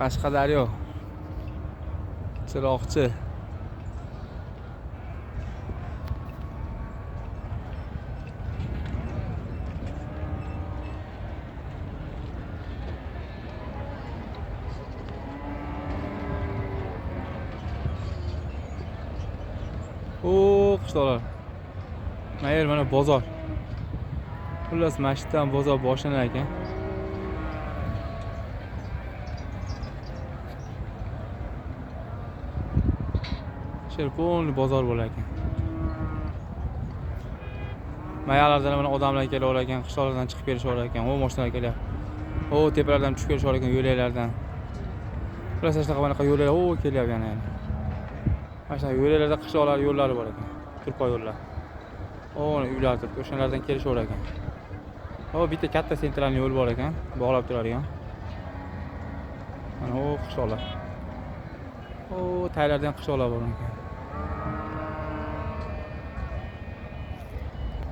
Qashqadaryo. Chiroqchi. Qishloqlar. Mana bozor. Xullas masjiddan bozor boshlanar ekan. Sherpon bozor bo'lar ekan. Mayalardan mana odamlar kelaverar ekan, qishloqlardan chiqib kelishar ekan. O mashinalar kelyapti. O tepalardan tushib kelishar ekan, yo'laklardan. Xullas shunaqa mana yo'llar kelyapti yana. Mana shu yo'llarda qishloqlar yo'llari bor ekan. Turpa yo'llar. Uylar turibdi. O'shalardan kelishar ekan. Bitta katta sentralniy yo'l bor ekan, bog'lab turadigan. Mana qishloqlar. Taylardan qishloqlar bor ekan.